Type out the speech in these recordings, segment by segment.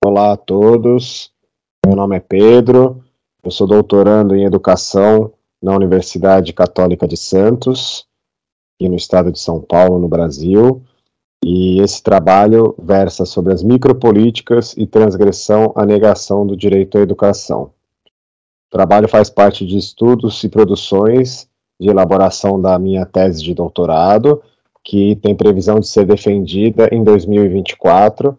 Olá a todos, meu nome é Pedro, eu sou doutorando em Educação na Universidade Católica de Santos, aqui no estado de São Paulo, no Brasil, e esse trabalho versa sobre as micropolíticas e transgressão à negação do direito à educação. O trabalho faz parte de estudos e produções de elaboração da minha tese de doutorado, que tem previsão de ser defendida em 2024,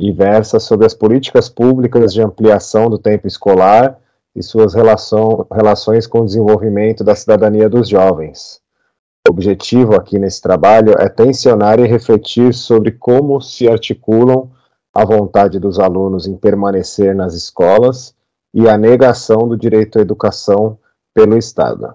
e versa sobre as políticas públicas de ampliação do tempo escolar e suas relações com o desenvolvimento da cidadania dos jovens. O objetivo aqui nesse trabalho é tensionar e refletir sobre como se articulam a vontade dos alunos em permanecer nas escolas e a negação do direito à educação pelo Estado.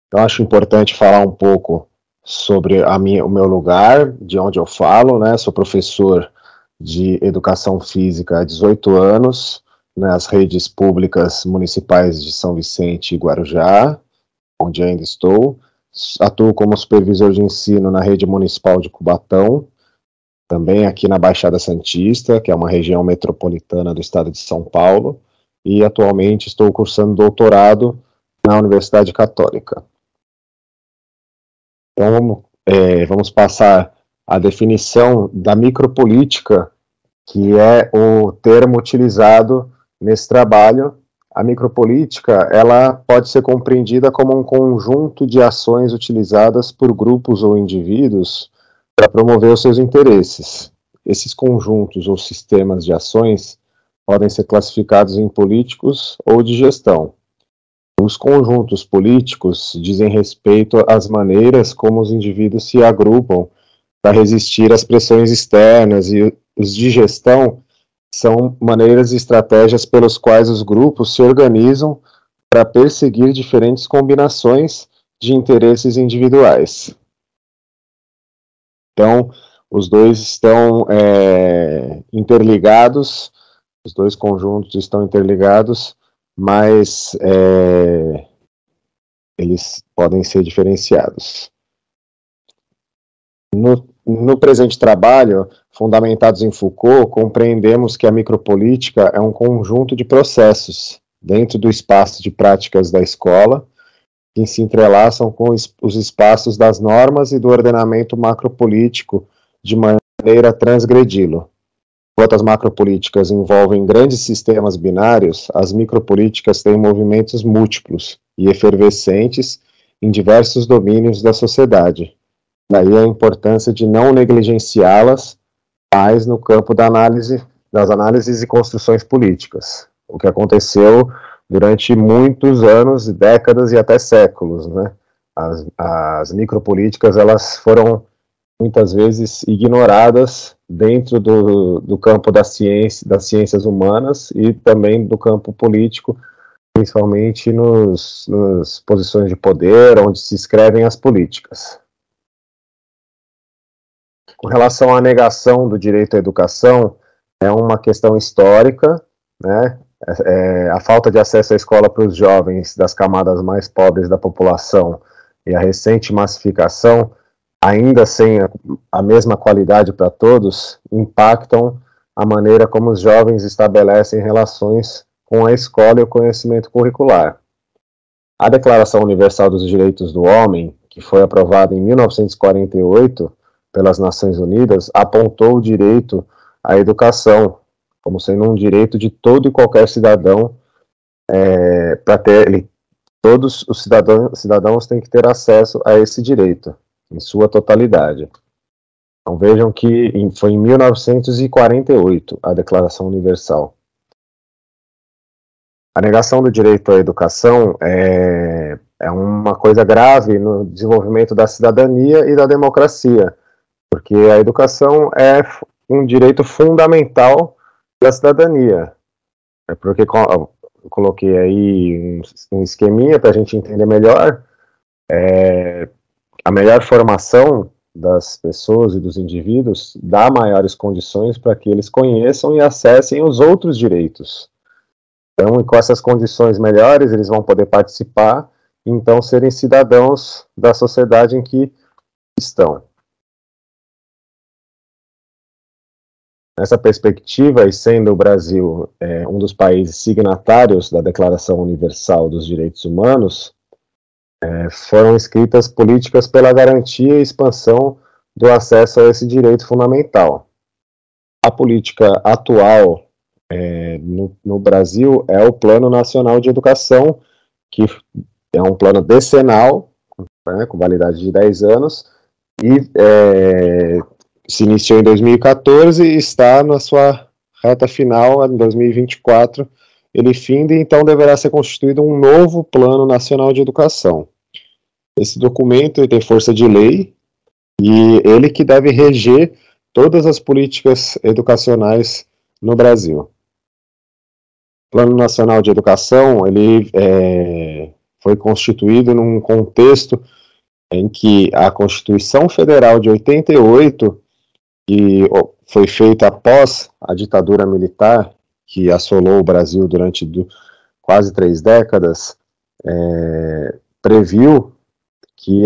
Então, acho importante falar um pouco sobre o meu lugar, de onde eu falo, né? Sou professor de Educação Física há 18 anos, nas redes públicas municipais de São Vicente e Guarujá, onde ainda estou. Atuo como supervisor de ensino na rede municipal de Cubatão, também aqui na Baixada Santista, que é uma região metropolitana do estado de São Paulo, e atualmente estou cursando doutorado na Universidade Católica. Então, vamos passar a definição da micropolítica, que é o termo utilizado nesse trabalho. A micropolítica, ela pode ser compreendida como um conjunto de ações utilizadas por grupos ou indivíduos para promover os seus interesses. Esses conjuntos ou sistemas de ações podem ser classificados em políticos ou de gestão. Os conjuntos políticos dizem respeito às maneiras como os indivíduos se agrupam para resistir às pressões externas, e os de gestão são maneiras e estratégias pelos quais os grupos se organizam para perseguir diferentes combinações de interesses individuais. Então, os dois estão interligados, os dois conjuntos estão interligados, mas eles podem ser diferenciados. No presente trabalho, fundamentados em Foucault, compreendemos que a micropolítica é um conjunto de processos dentro do espaço de práticas da escola que se entrelaçam com os espaços das normas e do ordenamento macropolítico de maneira a transgredi-lo. Enquanto as macropolíticas envolvem grandes sistemas binários, as micropolíticas têm movimentos múltiplos e efervescentes em diversos domínios da sociedade. Daí a importância de não negligenciá-las mais no campo das análises e construções políticas, o que aconteceu durante muitos anos, décadas e até séculos, né? As micropolíticas, elas foram muitas vezes ignoradas dentro do campo das ciências humanas e também do campo político, principalmente nas posições de poder, onde se escrevem as políticas. Com relação à negação do direito à educação, é uma questão histórica, né? A falta de acesso à escola para os jovens das camadas mais pobres da população e a recente massificação, ainda sem a mesma qualidade para todos, impactam a maneira como os jovens estabelecem relações com a escola e o conhecimento curricular. A Declaração Universal dos Direitos do Homem, que foi aprovada em 1948 pelas Nações Unidas, apontou o direito à educação como sendo um direito de todo e qualquer cidadão, todos os cidadãos têm que ter acesso a esse direito, em sua totalidade. Então vejam que foi em 1948 a Declaração Universal. A negação do direito à educação é uma coisa grave no desenvolvimento da cidadania e da democracia, porque a educação é um direito fundamental da cidadania. É porque eu coloquei aí um esqueminha para a gente entender melhor. A melhor formação das pessoas e dos indivíduos dá maiores condições para que eles conheçam e acessem os outros direitos. Então, e com essas condições melhores, eles vão poder participar e então serem cidadãos da sociedade em que estão. Nessa perspectiva, e sendo o Brasil um dos países signatários da Declaração Universal dos Direitos Humanos, foram escritas políticas pela garantia e expansão do acesso a esse direito fundamental. A política atual no Brasil é o Plano Nacional de Educação, que é um plano decenal, com validade de 10 anos, e se iniciou em 2014 e está na sua reta final, em 2024, ele finda, e então deverá ser constituído um novo Plano Nacional de Educação. Esse documento tem força de lei, e ele que deve reger todas as políticas educacionais no Brasil. O Plano Nacional de Educação, ele foi constituído num contexto em que a Constituição Federal de 88, que foi feita após a ditadura militar, que assolou o Brasil durante quase 3 décadas, previu que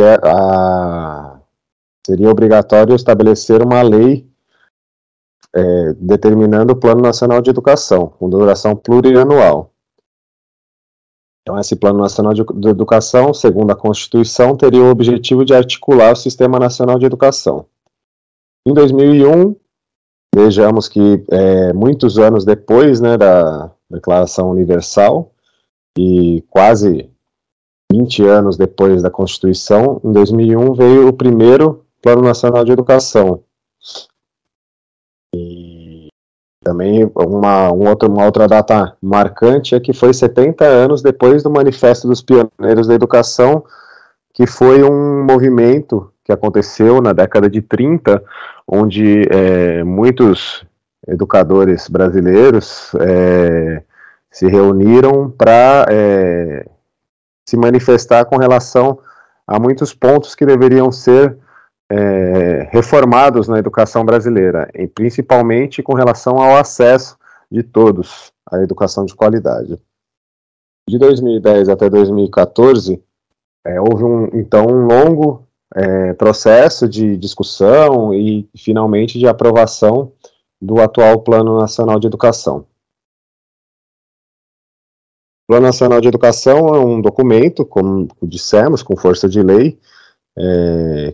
seria obrigatório estabelecer uma lei determinando o Plano Nacional de Educação, com duração plurianual. Então, esse Plano Nacional de Educação, segundo a Constituição, teria o objetivo de articular o Sistema Nacional de Educação. Em 2001, vejamos que muitos anos depois, né, da Declaração Universal, e quase 20 anos depois da Constituição, em 2001 veio o primeiro Plano Nacional de Educação. E também uma outra data marcante é que foi 70 anos depois do Manifesto dos Pioneiros da Educação, que foi um movimento que aconteceu na década de 30, onde muitos educadores brasileiros se reuniram para se manifestar com relação a muitos pontos que deveriam ser reformados na educação brasileira, e principalmente com relação ao acesso de todos à educação de qualidade. De 2010 até 2014, houve um longo processo de discussão e, finalmente, de aprovação do atual Plano Nacional de Educação. O Plano Nacional de Educação é um documento, como dissemos, com força de lei,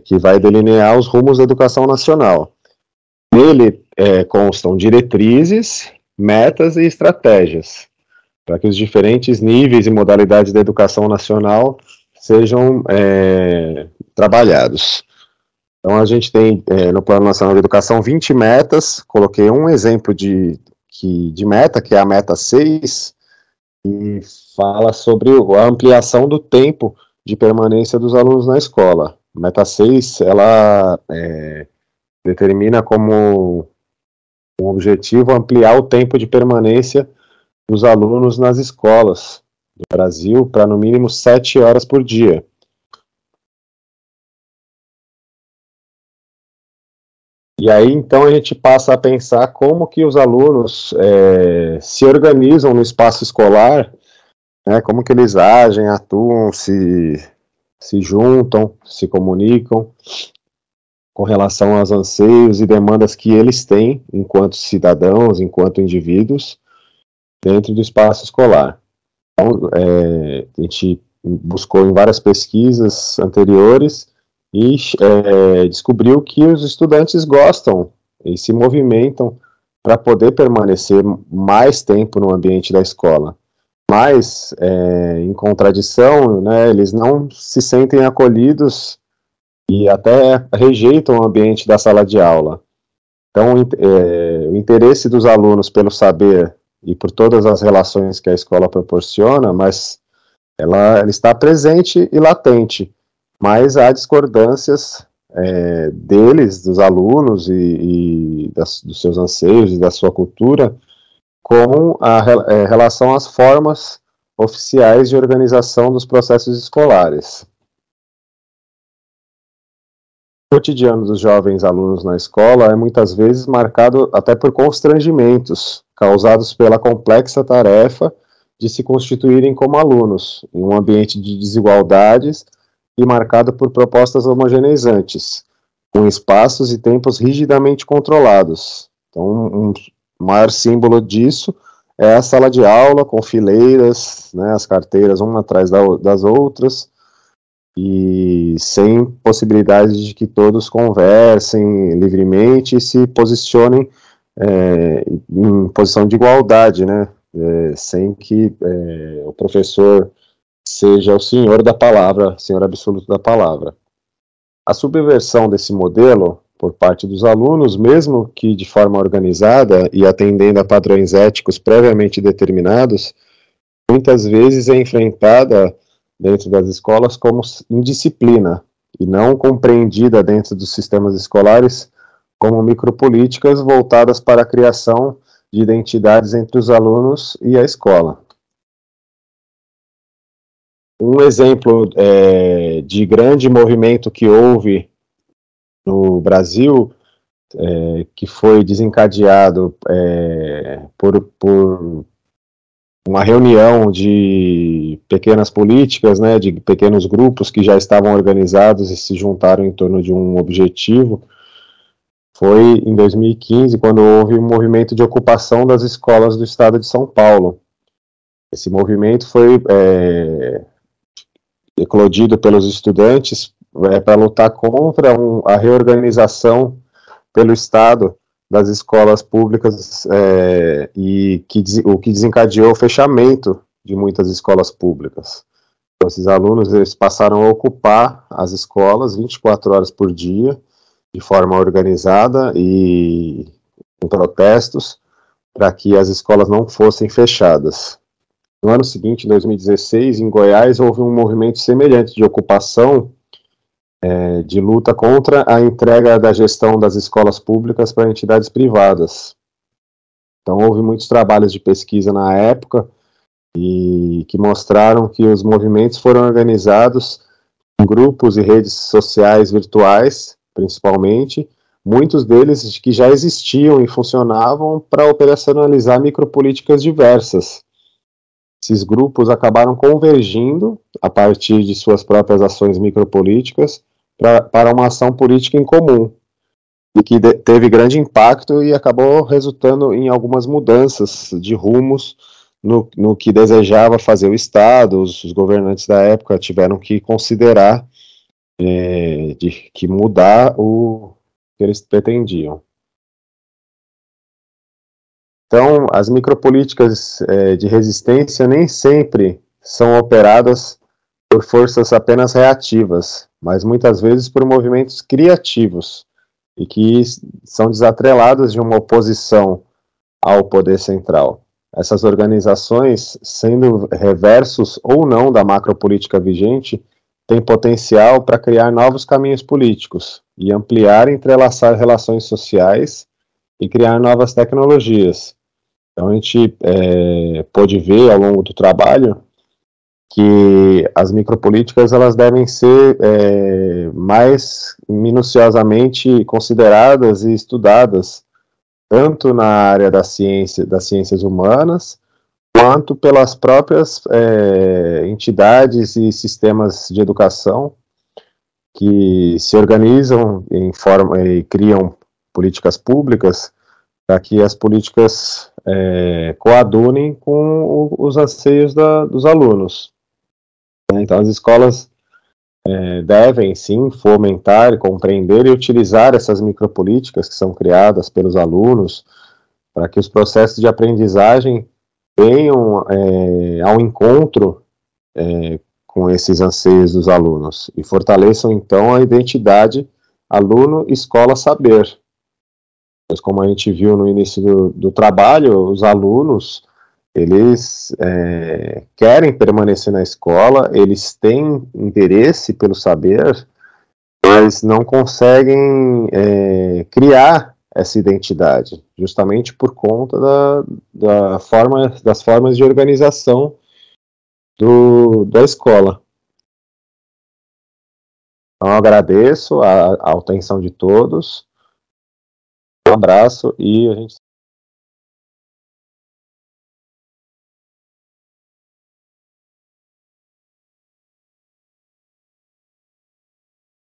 que vai delinear os rumos da educação nacional. Nele constam diretrizes, metas e estratégias, para que os diferentes níveis e modalidades da educação nacional sejam trabalhados. Então, a gente tem no Plano Nacional de Educação 20 metas. Coloquei um exemplo de meta, que é a meta 6, e fala sobre a ampliação do tempo de permanência dos alunos na escola. A meta 6, ela determina como um objetivo ampliar o tempo de permanência dos alunos nas escolas do Brasil para no mínimo 7 horas por dia. E aí, então, a gente passa a pensar como que os alunos se organizam no espaço escolar, né, como que eles agem, atuam, se juntam, se comunicam com relação aos anseios e demandas que eles têm enquanto cidadãos, enquanto indivíduos, dentro do espaço escolar. Então, a gente buscou em várias pesquisas anteriores e descobriu que os estudantes gostam e se movimentam para poder permanecer mais tempo no ambiente da escola. Mas, em contradição, né, eles não se sentem acolhidos e até rejeitam o ambiente da sala de aula. Então, o interesse dos alunos pelo saber e por todas as relações que a escola proporciona, mas ela está presente e latente, mas há discordâncias deles, dos alunos e dos seus anseios e da sua cultura, com relação às formas oficiais de organização dos processos escolares. O cotidiano dos jovens alunos na escola é muitas vezes marcado até por constrangimentos causados pela complexa tarefa de se constituírem como alunos, em um ambiente de desigualdades e marcado por propostas homogeneizantes, com espaços e tempos rigidamente controlados, Então, um maior símbolo disso é a sala de aula, com fileiras, né, as carteiras uma atrás das outras, e sem possibilidade de que todos conversem livremente e se posicionem em posição de igualdade, né, sem que o professor seja o senhor da palavra, senhor absoluto da palavra. A subversão desse modelo por parte dos alunos, mesmo que de forma organizada e atendendo a padrões éticos previamente determinados, muitas vezes é enfrentada dentro das escolas como indisciplina e não compreendida dentro dos sistemas escolares como micropolíticas voltadas para a criação de identidades entre os alunos e a escola. Um exemplo de grande movimento que houve no Brasil, que foi desencadeado por uma reunião de pequenas políticas, né, de pequenos grupos que já estavam organizados e se juntaram em torno de um objetivo, foi em 2015, quando houve um movimento de ocupação das escolas do estado de São Paulo. Esse movimento foi eclodido pelos estudantes para lutar contra a reorganização pelo Estado das escolas públicas e o que desencadeou o fechamento de muitas escolas públicas. Então, esses alunos eles passaram a ocupar as escolas 24 horas por dia, de forma organizada e com protestos, para que as escolas não fossem fechadas. No ano seguinte, em 2016, em Goiás, houve um movimento semelhante de ocupação, de luta contra a entrega da gestão das escolas públicas para entidades privadas. Então, houve muitos trabalhos de pesquisa na época e que mostraram que os movimentos foram organizados em grupos e redes sociais virtuais, principalmente, muitos deles que já existiam e funcionavam para operacionalizar micropolíticas diversas. Esses grupos acabaram convergindo, a partir de suas próprias ações micropolíticas, para uma ação política em comum, e que teve grande impacto e acabou resultando em algumas mudanças de rumos no que desejava fazer o Estado. Os governantes da época tiveram que considerar que mudar o que eles pretendiam. Então, as micropolíticas de resistência nem sempre são operadas por forças apenas reativas, mas muitas vezes por movimentos criativos, e que são desatreladas de uma oposição ao poder central. Essas organizações, sendo reversos ou não da macropolítica vigente, têm potencial para criar novos caminhos políticos e ampliar e entrelaçar relações sociais e criar novas tecnologias. Então, a gente pode ver ao longo do trabalho que as micropolíticas elas devem ser mais minuciosamente consideradas e estudadas, tanto na área das ciências humanas, quanto pelas próprias entidades e sistemas de educação que se organizam e criam políticas públicas para que as políticas coadunem com os anseios dos alunos. Então, as escolas devem, sim, fomentar, compreender e utilizar essas micropolíticas que são criadas pelos alunos para que os processos de aprendizagem venham ao encontro com esses anseios dos alunos e fortaleçam, então, a identidade aluno-escola-saber. Pois, como a gente viu no início do trabalho, os alunos, eles querem permanecer na escola, eles têm interesse pelo saber, mas não conseguem criar essa identidade, justamente por conta das formas de organização da escola. Então, eu agradeço a atenção de todos, um abraço e a gente